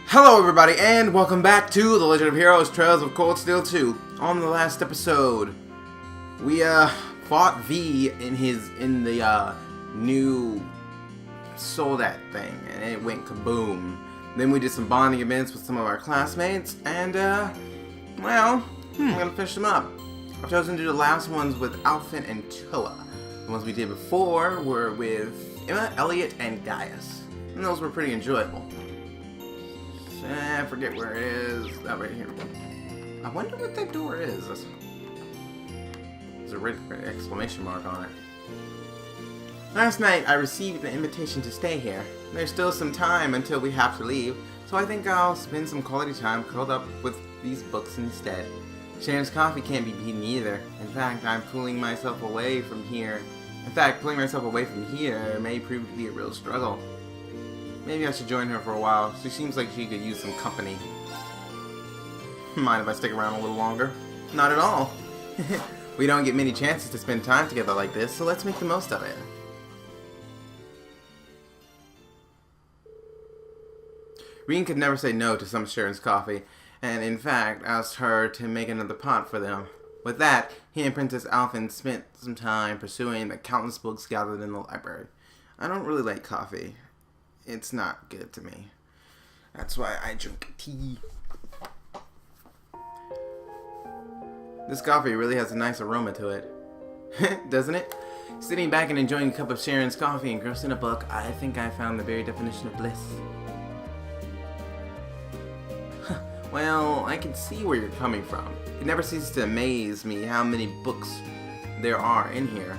Hello everybody, and welcome back to The Legend of Heroes Trails of Cold Steel 2. On the last episode, we fought V in the new Soldat thing, and it went kaboom. Then we did some bonding events with some of our classmates, and I'm gonna finish them up. I've chosen to do the last ones with Alphen and Toa. The ones we did before were with Emma, Elliot, and Gaius, and those were pretty enjoyable. I forget where it is. Oh, right here. I wonder what that door is. There's a red exclamation mark on it. Last night, I received an invitation to stay here. There's still some time until we have to leave, so I think I'll spend some quality time curled up with these books instead. Sharon's coffee can't be beaten either. In fact, pulling myself away from here may prove to be a real struggle. Maybe I should join her for a while. She seems like she could use some company. Mind if I stick around a little longer? Not at all. We don't get many chances to spend time together like this, so let's make the most of it. Reen could never say no to some of Sharon's coffee, and in fact asked her to make another pot for them. With that, he and Princess Alphen spent some time pursuing the countless books gathered in the library. I don't really like coffee. It's not good to me. That's why I drink tea. This coffee really has a nice aroma to it. Doesn't it? Sitting back and enjoying a cup of Sharon's coffee and engrossed in a book, I think I found the very definition of bliss. Well, I can see where you're coming from. It never ceases to amaze me how many books there are in here,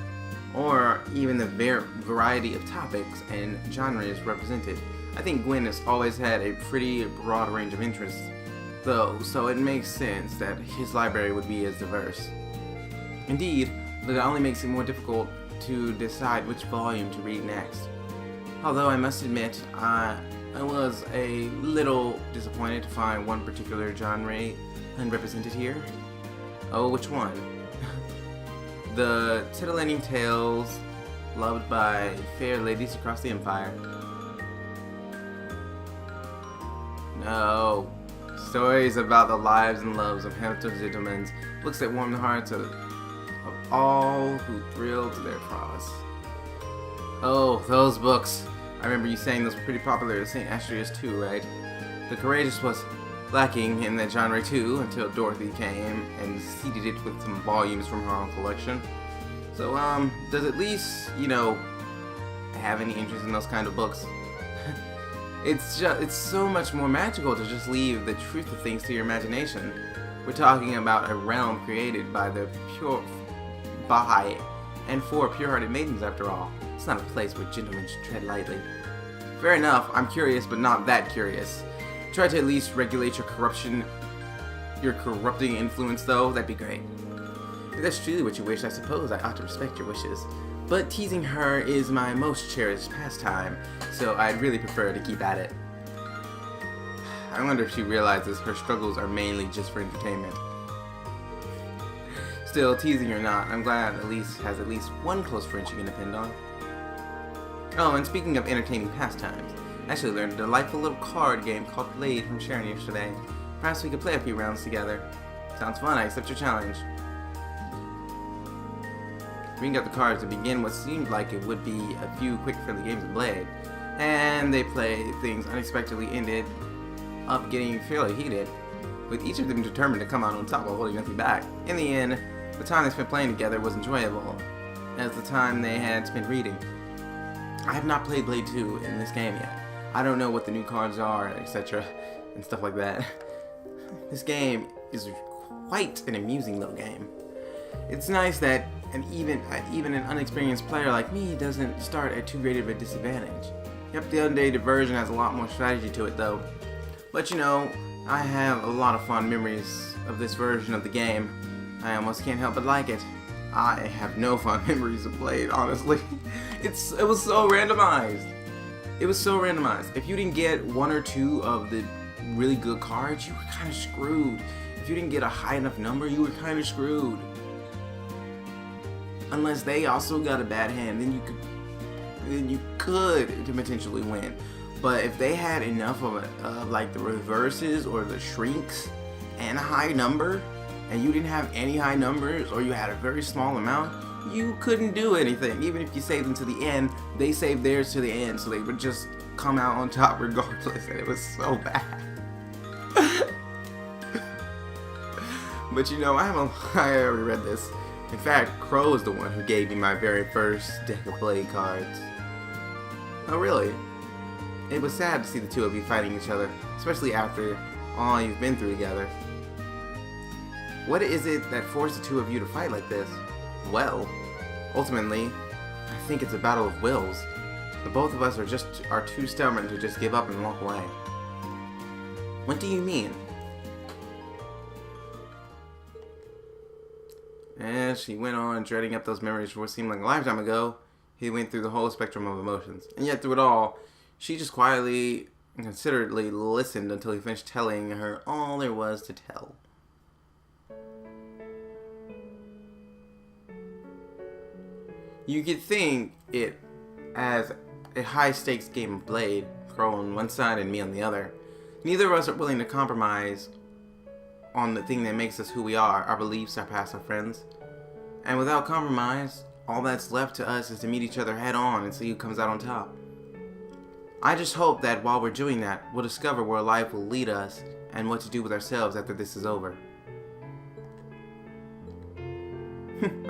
or even the variety of topics and genres represented. I think Gwen has always had a pretty broad range of interests, though, so it makes sense that his library would be as diverse. Indeed, but it only makes it more difficult to decide which volume to read next. Although I must admit, I was a little disappointed to find one particular genre unrepresented here. Oh, which one? The titillating tales loved by fair ladies across the empire. No. Stories about the lives and loves of handsome gentlemen. Books that warm the hearts of all who thrill to their prowess. Oh, those books. I remember you saying those were pretty popular at St. Astrius too, right? The Courageous was lacking in that genre too, until Dorothy came and seeded it with some volumes from her own collection. So, does at least, have any interest in those kind of books? It's so much more magical to just leave the truth of things to your imagination. We're talking about a realm created by and for pure-hearted maidens after all. It's not a place where gentlemen should tread lightly. Fair enough, I'm curious, but not that curious. Try to at least regulate your corrupting influence, though. That'd be great. If that's truly what you wish, I suppose I ought to respect your wishes. But teasing her is my most cherished pastime, so I'd really prefer to keep at it. I wonder if she realizes her struggles are mainly just for entertainment. Still, teasing or not, I'm glad Elise has at least one close friend she can depend on. Oh, and speaking of entertaining pastimes, I actually learned a delightful little card game called Blade from Sharon yesterday. Perhaps we could play a few rounds together. Sounds fun, I accept your challenge. Reen got the cards to begin what seemed like it would be a few quick friendly games of Blade, and they played things unexpectedly ended up getting fairly heated, with each of them determined to come out on top while holding nothing back. In the end, the time they spent playing together was enjoyable, as the time they had spent reading. I have not played Blade 2 in this game yet. I don't know what the new cards are, etc., and stuff like that. This game is quite an amusing little game. It's nice that even an unexperienced player like me doesn't start at too great of a disadvantage. Yep, the updated version has a lot more strategy to it though. But I have a lot of fond memories of this version of the game. I almost can't help but like it. I have no fond memories of Blade, honestly. It was so randomized. It was so randomized. If you didn't get one or two of the really good cards, you were kind of screwed. If you didn't get a high enough number, you were kind of screwed. Unless they also got a bad hand, then you could potentially win. But if they had enough of like the reverses or the shrinks and a high number, and you didn't have any high numbers, or you had a very small amount, you couldn't do anything. Even if you saved them to the end, they saved theirs to the end, so they would just come out on top regardless, and it was so bad. But you know, I already read this. In fact, Crow is the one who gave me my very first deck of Blade cards. Oh really? It was sad to see the two of you fighting each other, especially after all you've been through together. What is it that forced the two of you to fight like this? Well, ultimately, I think it's a battle of wills. The both of us are too stubborn to just give up and walk away. What do you mean? As she went on, dreading up those memories for what seemed like a lifetime ago, he went through the whole spectrum of emotions. And yet through it all, she just quietly and considerately listened until he finished telling her all there was to tell. You could think it as a high-stakes game of Blade, Crow on one side and me on the other. Neither of us are willing to compromise on the thing that makes us who we are, our beliefs, our past, our friends. And without compromise, all that's left to us is to meet each other head on and see who comes out on top. I just hope that while we're doing that, we'll discover where life will lead us and what to do with ourselves after this is over.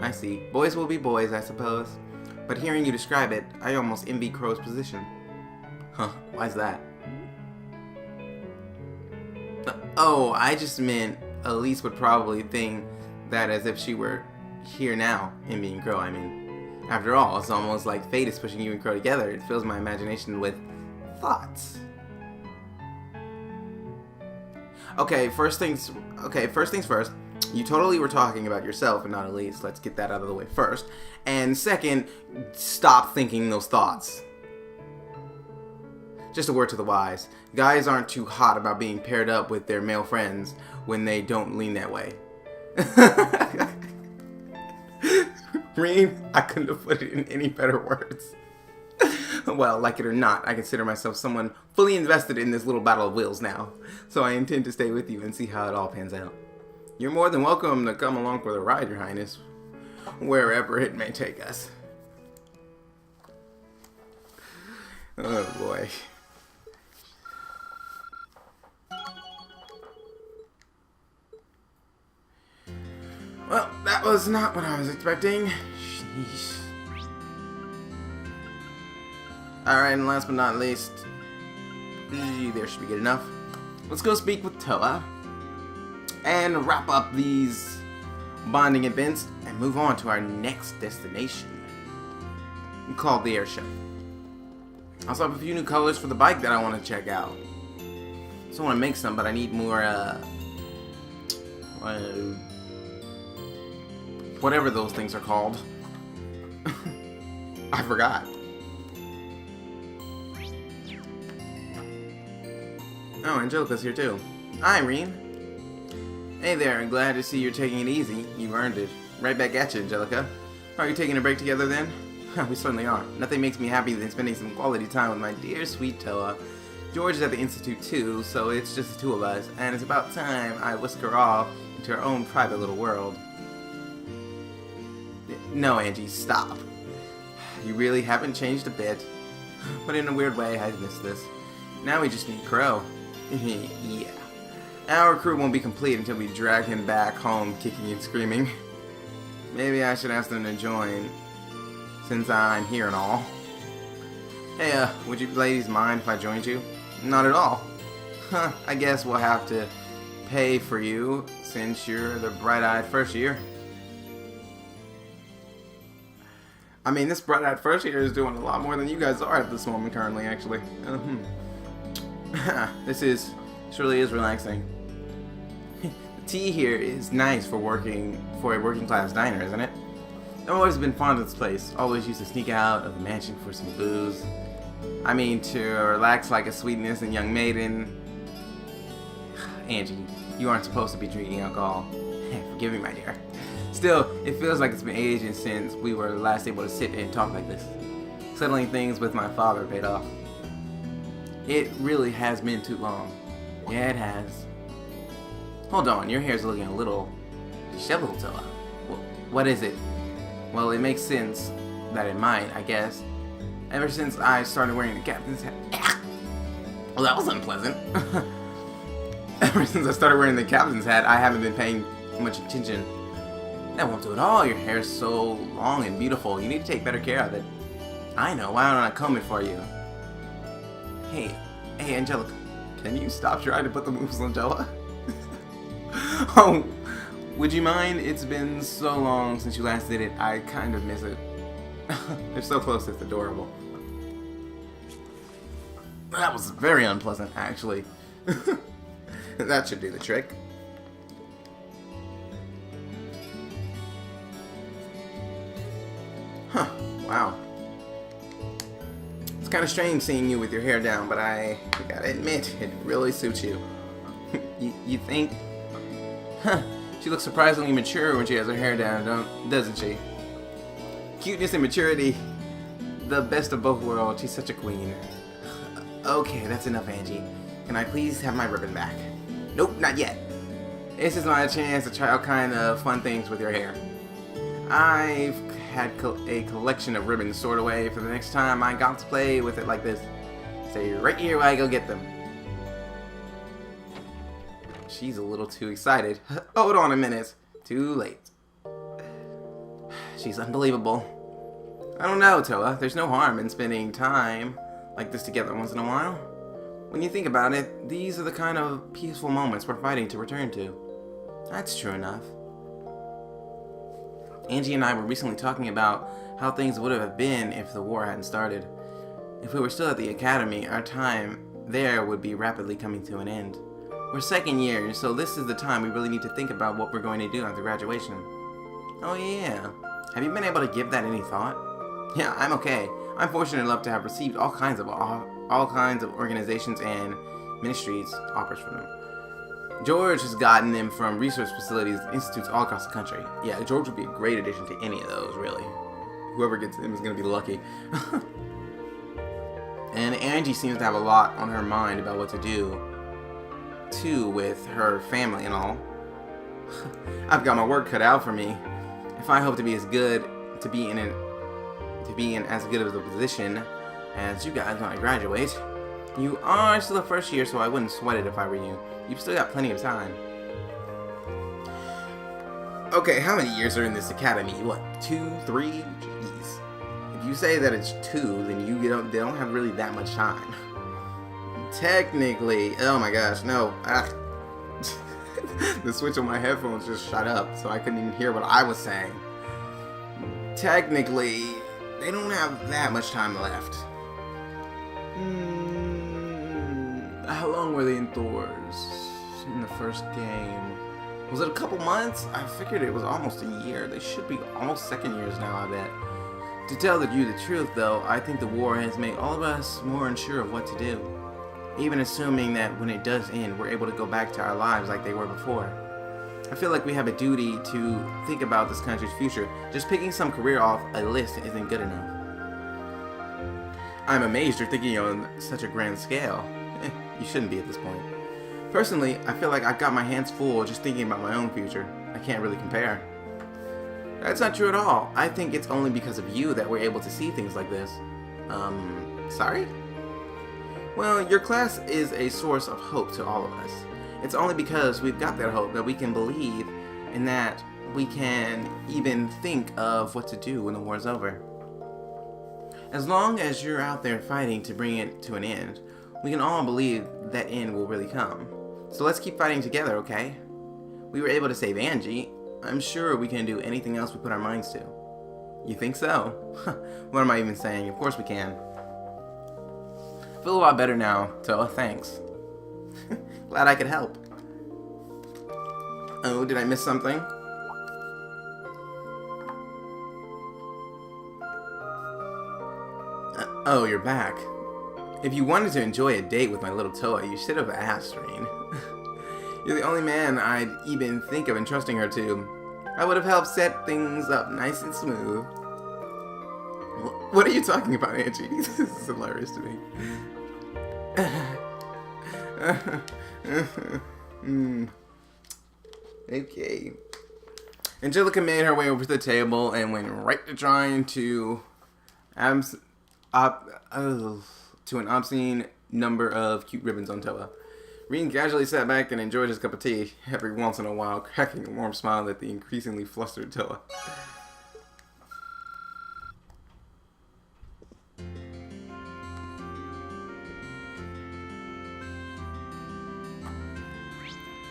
I see. Boys will be boys, I suppose. But hearing you describe it, I almost envy Crow's position. Huh, why's that? Oh, I just meant Elise would probably think that as if she were here now, envying Crow, I mean. After all, it's almost like fate is pushing you and Crow together. It fills my imagination with thoughts. Okay, first things first. You totally were talking about yourself and not Elise. Let's get that out of the way first. And second, stop thinking those thoughts. Just a word to the wise. Guys aren't too hot about being paired up with their male friends when they don't lean that way. Reem, I couldn't have put it in any better words. Well, like it or not, I consider myself someone fully invested in this little battle of wills now. So I intend to stay with you and see how it all pans out. You're more than welcome to come along for the ride, Your Highness, wherever it may take us. Oh boy. Well, that was not what I was expecting. Sheesh. Alright, and last but not least, there should be good enough. Let's go speak with Toa and wrap up these bonding events and move on to our next destination, called the airship. I also have a few new colors for the bike that I want to check out. So I want to make some, but I need more whatever those things are called. I forgot. Oh, Angelica's here too. Hi, Irene. Hey there, I'm glad to see you're taking it easy. You've earned it. Right back at you, Angelica. Are you taking a break together then? We certainly are. Nothing makes me happy than spending some quality time with my dear sweet Toa. George is at the Institute too, so it's just the two of us, and it's about time I whisk her off into her own private little world. No, Angie, stop. You really haven't changed a bit. But in a weird way, I missed this. Now we just need Crow. Yeah. Our crew won't be complete until we drag him back home kicking and screaming. Maybe I should ask them to join, since I'm here and all. Hey, would you ladies mind if I joined you? Not at all. Huh, I guess we'll have to pay for you, since you're the bright-eyed first year. I mean, this bright-eyed first year is doing a lot more than you guys are at this moment currently, actually. This surely is relaxing. The tea here is nice for a working class diner, isn't it? I've always been fond of this place. Always used to sneak out of the mansion for some booze. I mean, to relax like a sweet innocent young maiden. Angie, you aren't supposed to be drinking alcohol. Forgive me, my dear. Still, it feels like it's been ages since we were last able to sit and talk like this. Settling things with my father paid off. It really has been too long. Yeah, it has. Hold on, your hair's looking a little disheveled, Toa. What is it? Well, it makes sense that it might, I guess. Ever since I started wearing the captain's hat... Well, that was unpleasant. Ever since I started wearing the captain's hat, I haven't been paying much attention. That won't do at all. Your hair's so long and beautiful. You need to take better care of it. I know. Why don't I comb it for you? Hey, Angelica. Can you stop trying to put the moves on Toa? Oh, would you mind? It's been so long since you last did it. I kind of miss it. They're so close, it's adorable. That was very unpleasant, actually. That should do the trick. Huh, wow. It's kind of strange seeing you with your hair down, but I gotta admit, it really suits you. You think? Huh, she looks surprisingly mature when she has her hair down, doesn't she? Cuteness and maturity, the best of both worlds. She's such a queen. Okay, that's enough, Angie. Can I please have my ribbon back? Nope, not yet. This is my chance to try all kind of fun things with your hair. I've had a collection of ribbons stored away for the next time I got to play with it like this. Stay right here while I go get them. She's a little too excited. Hold on a minute. Too late. She's unbelievable. I don't know, Toa. There's no harm in spending time like this together once in a while. When you think about it, these are the kind of peaceful moments we're fighting to return to. That's true enough. Angie and I were recently talking about how things would have been if the war hadn't started. If we were still at the academy, our time there would be rapidly coming to an end. We're second years, so this is the time we really need to think about what we're going to do after graduation. Oh yeah. Have you been able to give that any thought? Yeah, I'm okay. I'm fortunate enough to have received all kinds of organizations and ministries offers from them. George has gotten them from research facilities, institutes all across the country. Yeah, George would be a great addition to any of those, really. Whoever gets him is going to be lucky. And Angie seems to have a lot on her mind about what to do, too, with her family and all. I've got my work cut out for me. If I hope to be as good, to be in as good of a position as you guys when I graduate. You are still a first year, so I wouldn't sweat it if I were you. You've still got plenty of time. Okay, how many years are in this academy? What, 2, 3? Jeez. If you say that it's 2, then they don't have really that much time. Technically, oh my gosh, no. The switch on my headphones just shut up, so I couldn't even hear what I was saying. Technically, they don't have that much time left. How long were they indoors in the first game? Was it a couple months? I figured it was almost a year. They should be almost second years now, I bet. To tell you the truth, though, I think the war has made all of us more unsure of what to do. Even assuming that when it does end, we're able to go back to our lives like they were before. I feel like we have a duty to think about this country's future. Just picking some career off a list isn't good enough. I'm amazed you're thinking on such a grand scale. You shouldn't be at this point. Personally, I feel like I've got my hands full just thinking about my own future. I can't really compare. That's not true at all. I think it's only because of you that we're able to see things like this. Sorry? Well, your class is a source of hope to all of us. It's only because we've got that hope that we can believe and that we can even think of what to do when the war's over. As long as you're out there fighting to bring it to an end, we can all believe that end will really come. So let's keep fighting together, okay? We were able to save Angie. I'm sure we can do anything else we put our minds to. You think so? What am I even saying? Of course we can. I feel a lot better now, Toa. Thanks. Glad I could help. Oh, did I miss something? Oh, you're back. If you wanted to enjoy a date with my little Toa, you should have asked, Rain. You're the only man I'd even think of entrusting her to. I would have helped set things up nice and smooth. What are you talking about, Angie? This is hilarious to me. Okay. Angelica made her way over to the table and went right to trying to to an obscene number of cute ribbons on Toa. Reen casually sat back and enjoyed his cup of tea, every once in a while cracking a warm smile at the increasingly flustered Toa.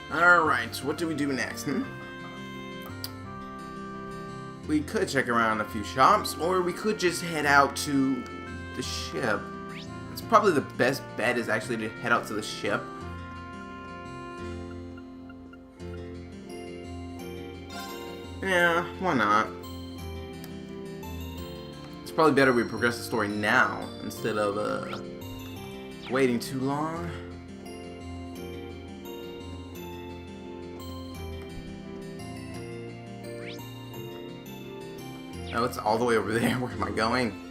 Alright, what do we do next, We could check around a few shops, or we could just head out to the ship. It's probably the best bet is actually to head out to the ship. Yeah, why not? It's probably better we progress the story now, instead of, waiting too long. Oh, it's all the way over there. Where am I going?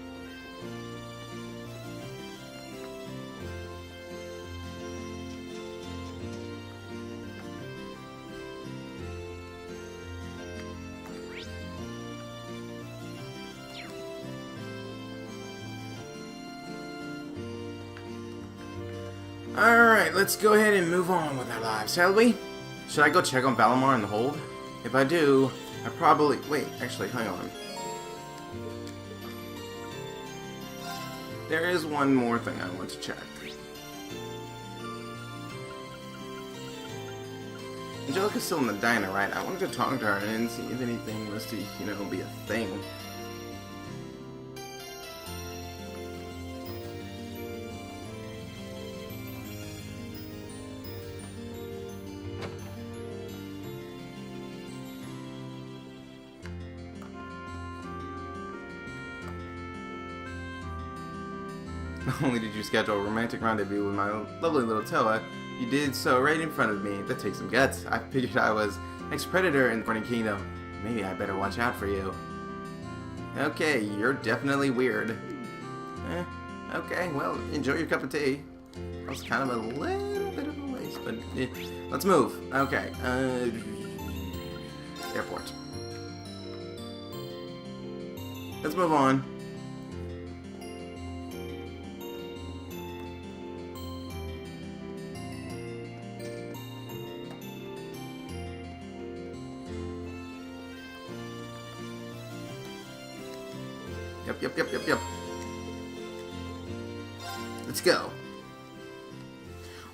Alright, let's go ahead and move on with our lives, shall we? Should I go check on Valimar in the hold? If I do, I probably... Wait, actually, hang on. There is one more thing I want to check. Angelica's still in the diner, right? I wanted to talk to her and see if anything was to, you know, be a thing. Not only did you schedule a romantic rendezvous with my lovely little Toa, you did so right in front of me. That takes some guts. I figured I was ex-predator in the Burning Kingdom. Maybe I better watch out for you. Okay, you're definitely weird. Okay, well, enjoy your cup of tea. That was kind of a little bit of a waste, but let's move. Okay, airport. Let's move on. Yep. Let's go.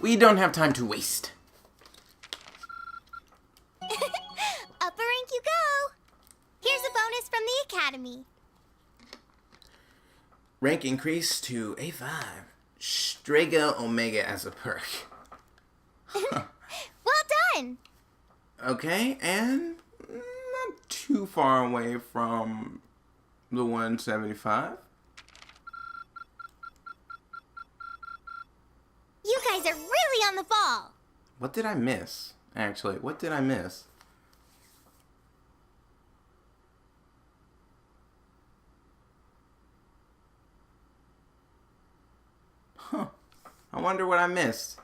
We don't have time to waste. Upper rank you go. Here's a bonus from the academy. Rank increase to A5. Strega Omega as a perk. Well done. Okay, and not too far away from the 175. You guys are really on the ball. What did I miss? Actually, what did I miss? Huh. I wonder what I missed.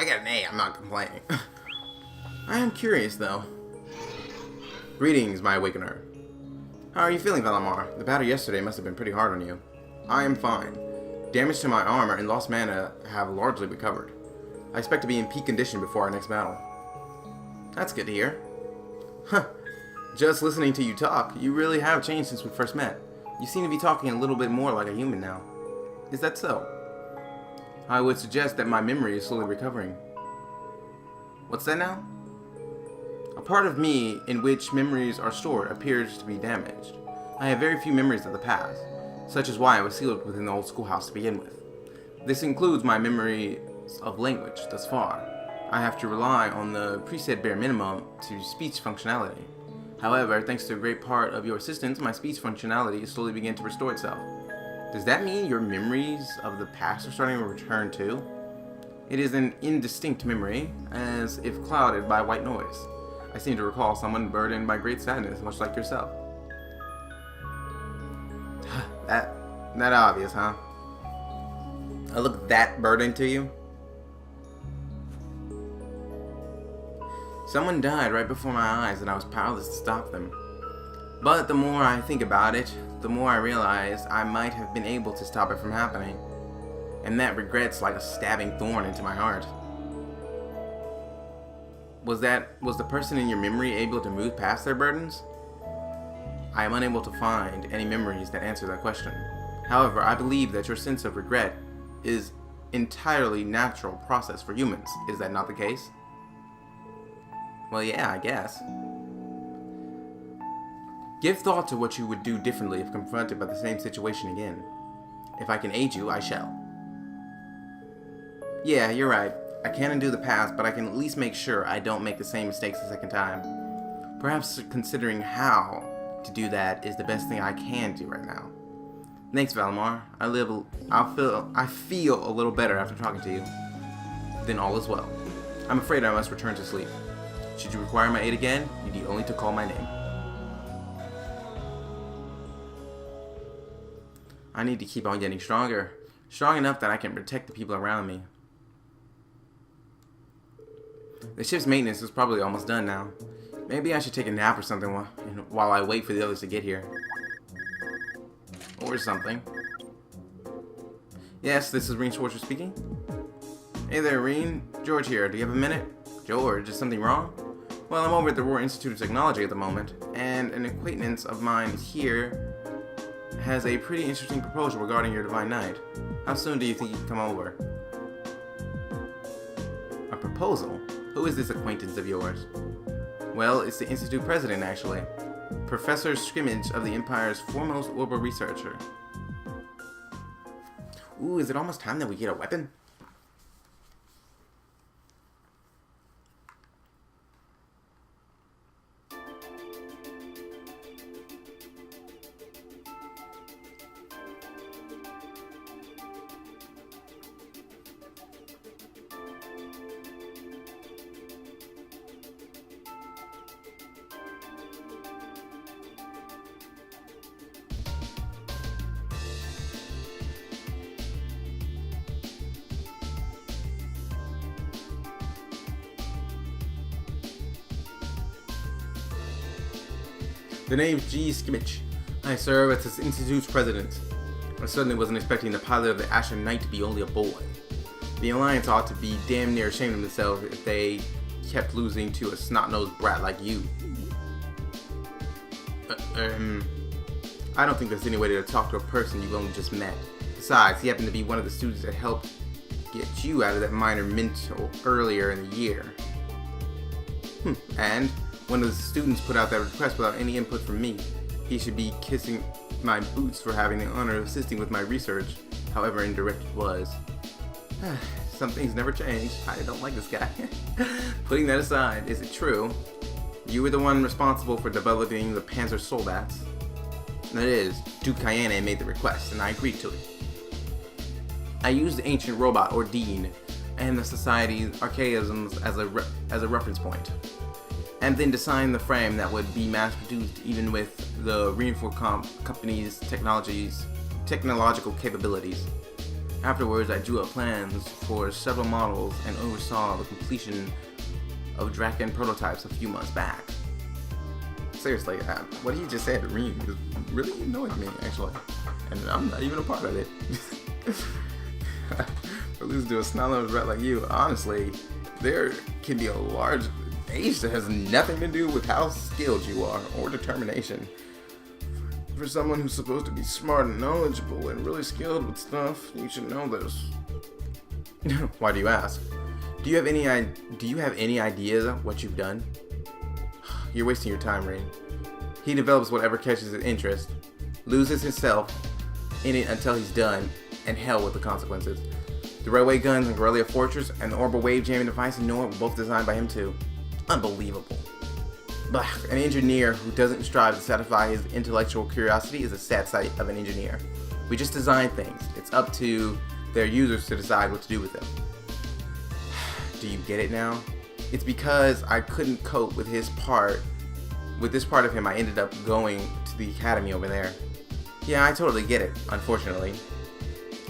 I got an A, I'm not complaining. I am curious, though. Greetings, my awakener. How are you feeling, Valimar? The battle yesterday must have been pretty hard on you. I am fine. Damage to my armor and lost mana have largely recovered. I expect to be in peak condition before our next battle. That's good to hear. Huh. Just listening to you talk, you really have changed since we first met. You seem to be talking a little bit more like a human now. Is that so? I would suggest that my memory is slowly recovering. What's that now? A part of me in which memories are stored appears to be damaged. I have very few memories of the past, such as why I was sealed within the old schoolhouse to begin with. This includes my memories of language thus far. I have to rely on the preset bare minimum to speech functionality. However, thanks to a great part of your assistance, my speech functionality is slowly beginning to restore itself. Does that mean your memories of the past are starting to return too? It is an indistinct memory, as if clouded by white noise. I seem to recall someone burdened by great sadness, much like yourself. That obvious, huh? I look that burdened to you? Someone died right before my eyes and I was powerless to stop them. But the more I think about it, the more I realize I might have been able to stop it from happening. And that regret's like a stabbing thorn into my heart. Was the person in your memory able to move past their burdens? I am unable to find any memories that answer that question. However, I believe that your sense of regret is entirely natural process for humans. Is that not the case? Well, yeah, I guess. Give thought to what you would do differently if confronted by the same situation again. If I can aid you, I shall. Yeah, you're right. I can't undo the past, but I can at least make sure I don't make the same mistakes a second time. Perhaps considering how to do that is the best thing I can do right now. Thanks, Valimar. I feel a little better after talking to you. Then all is well. I'm afraid I must return to sleep. Should you require my aid again, you need only to call my name. I need to keep on getting stronger. Strong enough that I can protect the people around me. The ship's maintenance is probably almost done now. Maybe I should take a nap or something while I wait for the others to get here. Or something. Yes, this is Reen Schwarzer speaking. Hey there, Reen. George here. Do you have a minute? George, is something wrong? Well, I'm over at the Roar Institute of Technology at the moment, and an acquaintance of mine here has a pretty interesting proposal regarding your Divine Knight. How soon do you think you can come over? A proposal? Who is this acquaintance of yours? Well, it's the Institute President, actually. Professor Scrimmage of the Empire's foremost orbital researcher. Ooh, is it almost time that we get a weapon? The name's G. Skimmich. I serve as this institute's president. I certainly wasn't expecting the pilot of the Asher Knight to be only a boy. The Alliance ought to be damn near ashamed of themselves if they kept losing to a snot-nosed brat like you. I don't think there's any way to talk to a person you've only just met. Besides, he happened to be one of the students that helped get you out of that minor mental earlier in the year. And one of the students put out that request without any input from me. He should be kissing my boots for having the honor of assisting with my research, however indirect it was. Some things never change. I don't like this guy. Putting that aside, is it true? You were the one responsible for developing the Panzer Soldats. That is, Duke Kayane made the request, and I agreed to it. I used the ancient robot Ordine and the Society's archaisms as a reference point, and then design the frame that would be mass-produced even with the reinforced company's technological capabilities. Afterwards, I drew up plans for several models and oversaw the completion of Draken prototypes a few months back. Seriously, what he just said to Reem is really annoying me, actually. And I'm not even a part of it. For losing to a snot-nosed rat like you, honestly, there can be a large age that has nothing to do with how skilled you are or determination. For someone who's supposed to be smart and knowledgeable and really skilled with stuff, you should know this. Why do you ask? Do you have any idea what you've done? You're wasting your time, Rain. He develops whatever catches his interest, loses himself in it until he's done, and hell with the consequences. The railway guns and Guerrilla Fortress and the orbital wave jamming device in Nora were both designed by him too. Unbelievable. But an engineer who doesn't strive to satisfy his intellectual curiosity is a sad sight of an engineer. We just design things. It's up to their users to decide what to do with them. Do you get it now? It's because I couldn't cope with this part of him, I ended up going to the academy over there. Yeah, I totally get it, unfortunately.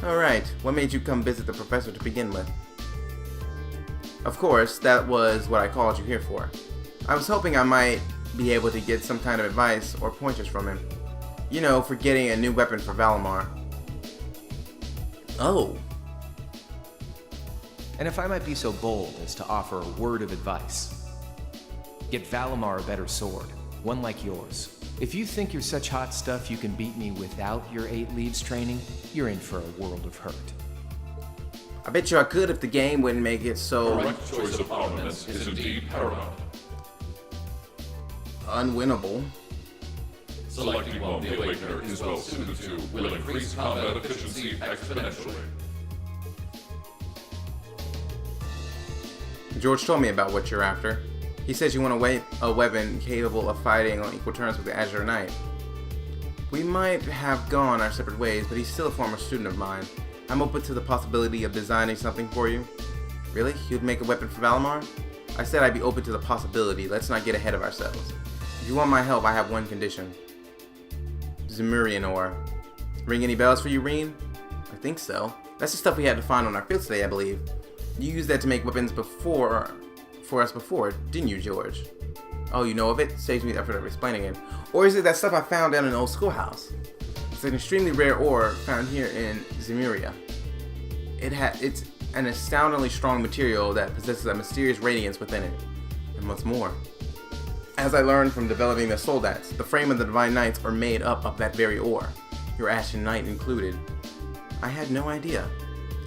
Alright, what made you come visit the professor to begin with? Of course, that was what I called you here for. I was hoping I might be able to get some kind of advice or pointers from him. You know, for getting a new weapon for Valimar. Oh. And if I might be so bold as to offer a word of advice, get Valimar a better sword, one like yours. If you think you're such hot stuff you can beat me without your 8 leaves training, you're in for a world of hurt. I bet you I could if the game wouldn't make it so The right choice of armaments is indeed paramount. unwinnable. Selecting one the Awakener is well suited to will increase combat efficiency exponentially. George told me about what you're after. He says you want a weapon capable of fighting on equal terms with the Azure Knight. We might have gone our separate ways, but he's still a former student of mine. I'm open to the possibility of designing something for you. Really? You'd make a weapon for Valimar? I said I'd be open to the possibility. Let's not get ahead of ourselves. If you want my help, I have one condition. Zemurian ore. Ring any bells for you, Reen? I think so. That's the stuff we had to find on our fields today, I believe. You used that to make weapons for us before, didn't you, George? Oh, you know of it? Saves me the effort of explaining it. Or is it that stuff I found down in the old schoolhouse? It's an extremely rare ore found here in Zemuria. It's an astoundingly strong material that possesses a mysterious radiance within it. And what's more, as I learned from developing the Soldats, the frame of the Divine Knights are made up of that very ore, your Ashen Knight included. I had no idea.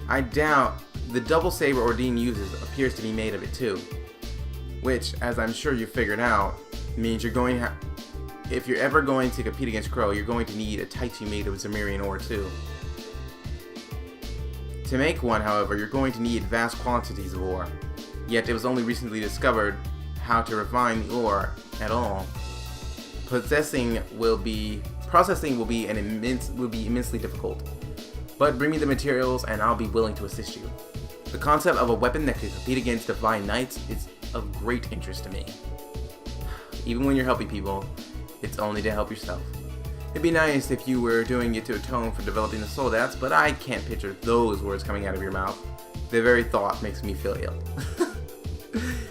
I doubt the double saber Ordine uses appears to be made of it too. Which, as I'm sure you figured out, means you're going to if you're ever going to compete against Crow, you're going to need a Taichi made of Zemurian ore too. To make one, however, you're going to need vast quantities of ore. Yet it was only recently discovered how to refine the ore at all. Processing will be immensely difficult. But bring me the materials and I'll be willing to assist you. The concept of a weapon that can compete against Divine Knights is of great interest to me. Even when you're helping people, it's only to help yourself. It'd be nice if you were doing it to atone for developing the Soldats, but I can't picture those words coming out of your mouth. The very thought makes me feel ill.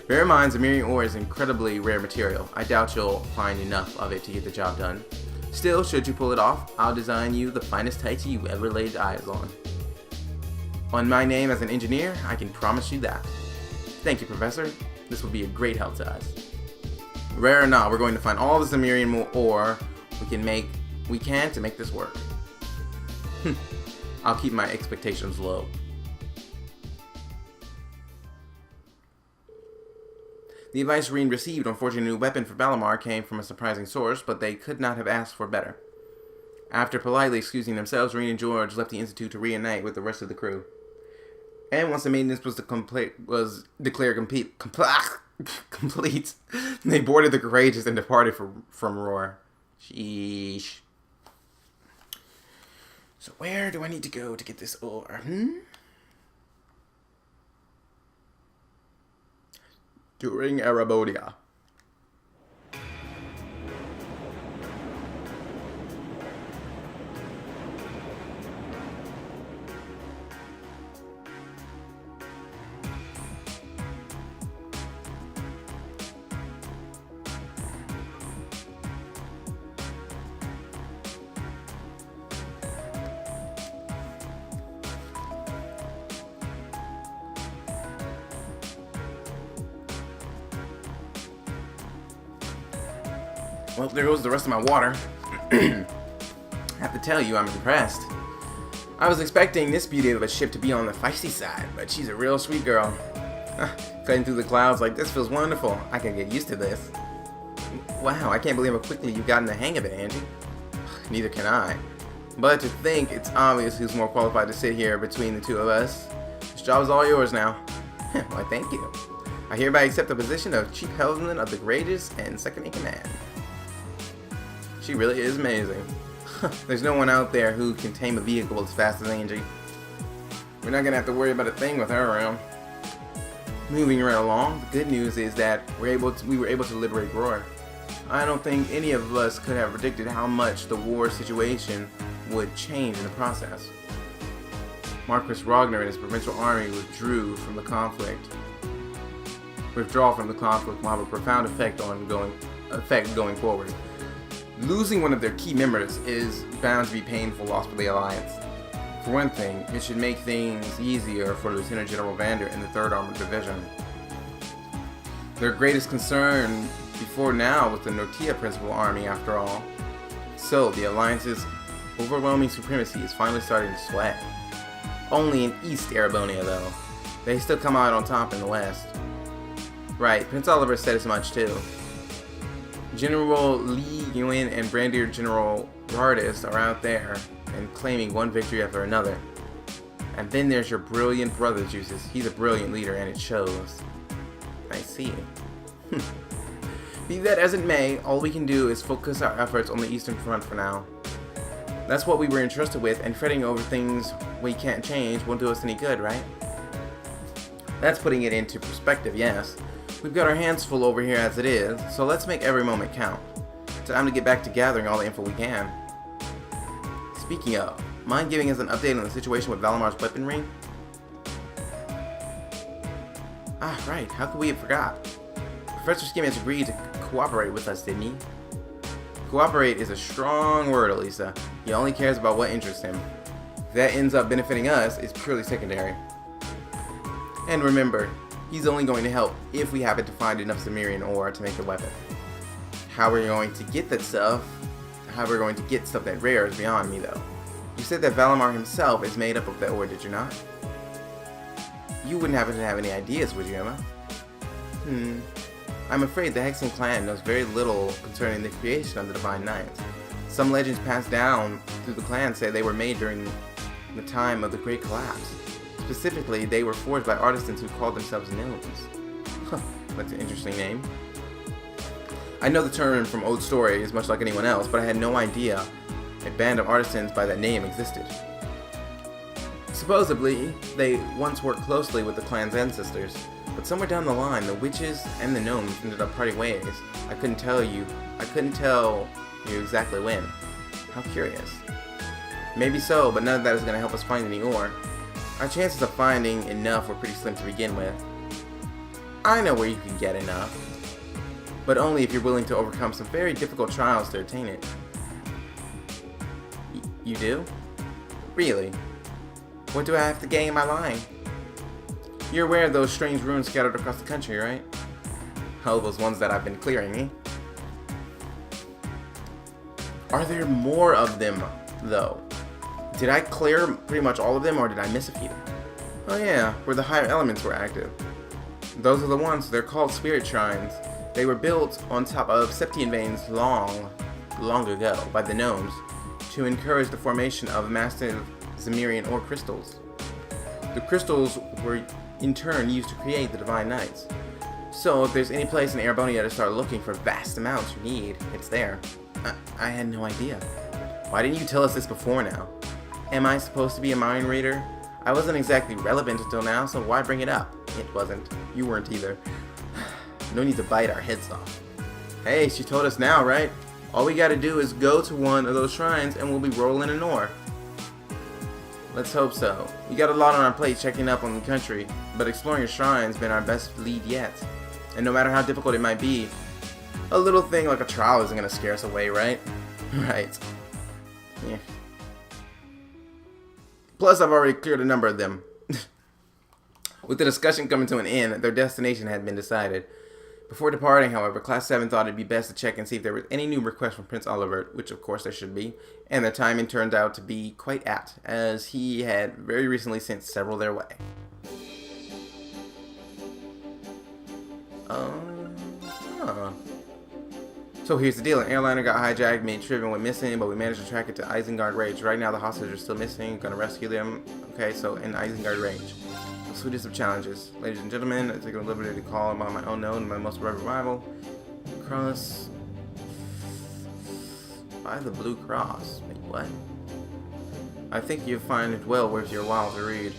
Bear in mind, Zemurian ore is incredibly rare material. I doubt you'll find enough of it to get the job done. Still, should you pull it off, I'll design you the finest Taichi you've ever laid eyes on. On my name as an engineer, I can promise you that. Thank you, Professor. This will be a great help to us. Rare or not, we're going to find all the Zemurian ore we can to make this work. I'll keep my expectations low. The advice Reen received on forging a new weapon for Valimar came from a surprising source, but they could not have asked for better. After politely excusing themselves, Reen and George left the Institute to reunite with the rest of the crew. And once the maintenance was declared complete, they boarded the Courageous and departed from Roar. Sheesh. So where do I need to go to get this ore? During Arabodia. Well, there goes the rest of my water. I have to tell you, I'm impressed. I was expecting this beauty of a ship to be on the feisty side, but she's a real sweet girl. Cutting through the clouds like this feels wonderful. I can get used to this. Wow, I can't believe how quickly you've gotten the hang of it, Angie. Neither can I. But to think it's obvious who's more qualified to sit here between the two of us. This job is all yours now. Why, thank you. I hereby accept the position of Chief Helmsman of the Courageous and second in command. She really is amazing. There's no one out there who can tame a vehicle as fast as Angie. We're not gonna have to worry about a thing with her around. Moving right along, the good news is that we were able to liberate Roar. I don't think any of us could have predicted how much the war situation would change in the process. Marquis Ragnar and his provincial army withdrawal from the conflict will have a profound effect going forward. Losing one of their key members is bound to be painful loss for the Alliance. For one thing, it should make things easier for Lieutenant General Vander and the 3rd Armored Division. Their greatest concern before now was the Nortia Principal Army, after all. So, the Alliance's overwhelming supremacy is finally starting to sweat. Only in East Erebonia, though. They still come out on top in the West. Right, Prince Oliver said as much too. General Li Yuan and Brigadier General Rardis are out there and claiming one victory after another. And then there's your brilliant brother, Juices. He's a brilliant leader and it shows. I see. Be that as it may, all we can do is focus our efforts on the Eastern Front for now. That's what we were entrusted with, and fretting over things we can't change won't do us any good, right? That's putting it into perspective, yes. We've got our hands full over here as it is, so let's make every moment count. Time to get back to gathering all the info we can. Speaking of, mind giving us an update on the situation with Valimar's weaponry? Ah, right, how could we have forgot? Professor Skim has agreed to cooperate with us, didn't he? Cooperate is a strong word, Elisa. He only cares about what interests him. If that ends up benefiting us, it's purely secondary. And remember, he's only going to help if we happen to find enough Cimmerian ore to make the weapon. How we're going to get that stuff, how we're going to get stuff that rare is beyond me, though. You said that Valimar himself is made up of that ore, did you not? You wouldn't happen to have any ideas, would you, Emma? I'm afraid the Hexen clan knows very little concerning the creation of the Divine Knights. Some legends passed down through the clan say they were made during the time of the Great Collapse. Specifically, they were forged by artisans who called themselves gnomes. Huh, that's an interesting name. I know the term from old stories, much like anyone else, but I had no idea a band of artisans by that name existed. Supposedly, they once worked closely with the clan's ancestors, but somewhere down the line, the witches and the gnomes ended up parting ways. I couldn't tell you exactly when. How curious. Maybe so, but none of that is going to help us find any ore. Our chances of finding enough were pretty slim to begin with. I know where you can get enough, but only if you're willing to overcome some very difficult trials to attain it. You do? Really? What do I have to gain by lying? You're aware of those strange ruins scattered across the country, right? Oh, those ones that I've been clearing, eh? Are there more of them, though? Did I clear pretty much all of them, or did I miss a few? Oh yeah, where the higher elements were active. Those are the ones. They're called spirit shrines. They were built on top of Septian veins long ago by the gnomes to encourage the formation of massive Cimmerian ore crystals. The crystals were in turn used to create the Divine Knights. So if there's any place in Erebonia to start looking for vast amounts you need, it's there. I had no idea. Why didn't you tell us this before now? Am I supposed to be a mind reader? I wasn't exactly relevant until now, so why bring it up? It wasn't. You weren't either. No need to bite our heads off. Hey, she told us now, right? All we gotta do is go to one of those shrines and we'll be rolling in ore. Let's hope so. We got a lot on our plate checking up on the country, but exploring a shrine's been our best lead yet. And no matter how difficult it might be, a little thing like a trial isn't gonna scare us away, right? Right. Yeah. Plus, I've already cleared a number of them. With the discussion coming to an end, their destination had been decided. Before departing, however, Class 7 thought it'd be best to check and see if there was any new requests from Prince Oliver, which of course there should be, and their timing turned out to be quite apt, as he had very recently sent several their way. So here's the deal, an airliner got hijacked, made trip and went missing, but we managed to track it to Isengard Range. Right now the hostages are still missing, gonna rescue them. Okay, so in Isengard Range. Sweetest of challenges. Ladies and gentlemen, I take the liberty to call him by my own known and my most beloved rival. Cross by the Blue Cross. Wait, what? I think you'll find it well worth your while to read.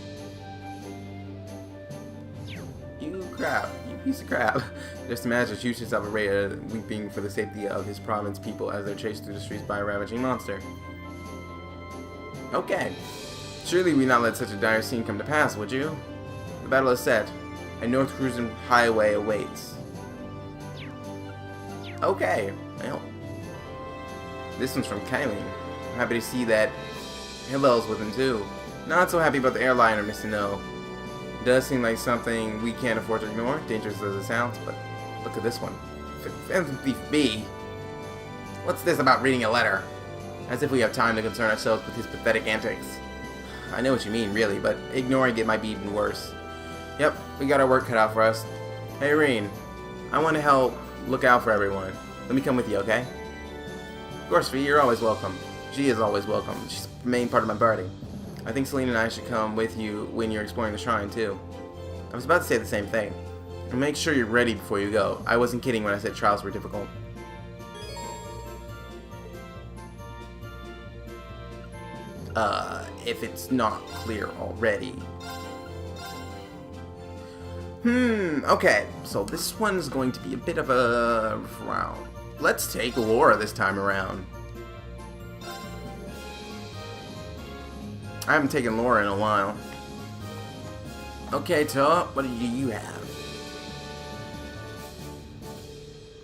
You crap. You piece of crap. Just imagine Chuchis of Araya weeping for the safety of his province people as they're chased through the streets by a ravaging monster. Okay. Surely we not let such a dire scene come to pass, would you? The battle is set. A North Cruisin highway awaits. Okay. Well. This one's from Kylie. I'm happy to see that Hillel's with him too. Not so happy about the airliner, Mr. No. Does seem like something we can't afford to ignore, dangerous as it sounds, but look at this one. Phantom Thief B. What's this about reading a letter? As if we have time to concern ourselves with his pathetic antics. I know what you mean, really, but ignoring it might be even worse. Yep, we got our work cut out for us. Hey, Reen. I want to help look out for everyone. Let me come with you, okay? Of course, Fee, you're always welcome. She is always welcome. She's the main part of my party. I think Celine and I should come with you when you're exploring the shrine, too. I was about to say the same thing. And make sure you're ready before you go. I wasn't kidding when I said trials were difficult. If it's not clear already. Okay. So this one's going to be a bit of a round. Let's take Laura this time around. I haven't taken Laura in a while. Okay, Top, what do you have?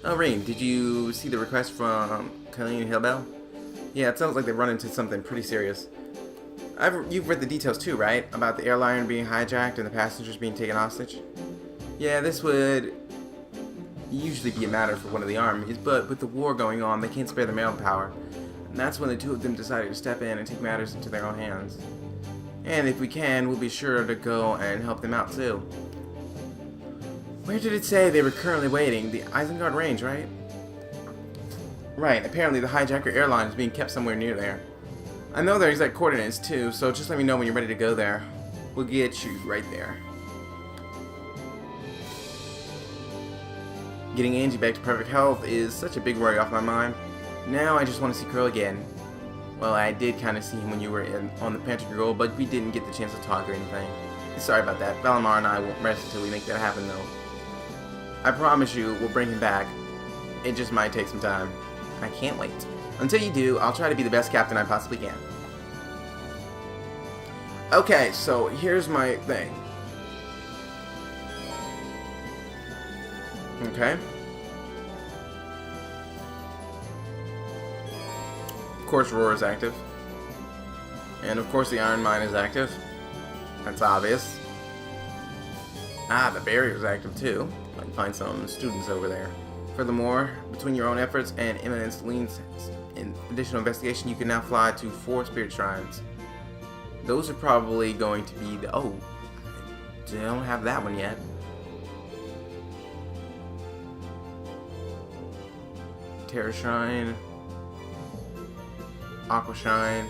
Oh, Rain, did you see the request from Colleen and Hillbell? Yeah, it sounds like they run into something pretty serious. You've read the details too, right? About the airliner being hijacked and the passengers being taken hostage? Yeah, this would usually be a matter for one of the armies, but with the war going on, they can't spare the manpower. And that's when the two of them decided to step in and take matters into their own hands. And if we can, we'll be sure to go and help them out too. Where did it say they were currently waiting? The Isengard Range, right? Right, apparently the hijacker airline is being kept somewhere near there. I know their exact coordinates too, so just let me know when you're ready to go there. We'll get you right there. Getting Angie back to perfect health is such a big worry off my mind. Now I just want to see Crow again. Well, I did kind of see him when you were on the pantry girl, but we didn't get the chance to talk or anything. Sorry about that. Valimar and I won't rest until we make that happen, though. I promise you, we'll bring him back. It just might take some time. I can't wait. Until you do, I'll try to be the best captain I possibly can. Okay, so here's my thing. Okay. Of course, Roar is active. And of course, the Iron Mine is active. That's obvious. Ah, the barrier is active too. Might find some students over there. Furthermore, between your own efforts and Imminent Celine's additional investigation, you can now fly to 4 spirit shrines. Those are probably going to be the... Oh, I don't have that one yet. Terra Shrine. Aqua Shrine.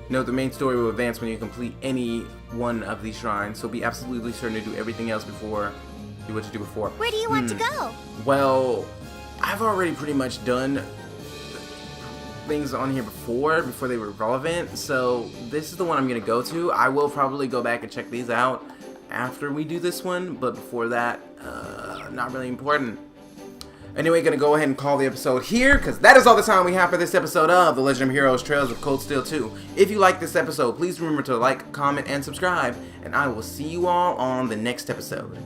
Note, the main story will advance when you complete any one of these shrines, so be absolutely certain to do everything else before do what you do before. Where do you want to go? Well, I've already pretty much done things on here before they were relevant, so this is the one I'm going to go to. I will probably go back and check these out after we do this one, but before that, not really important. Anyway, gonna go ahead and call the episode here, because that is all the time we have for this episode of The Legend of Heroes Trails of Cold Steel 2. If you like this episode, please remember to like, comment, and subscribe, and I will see you all on the next episode.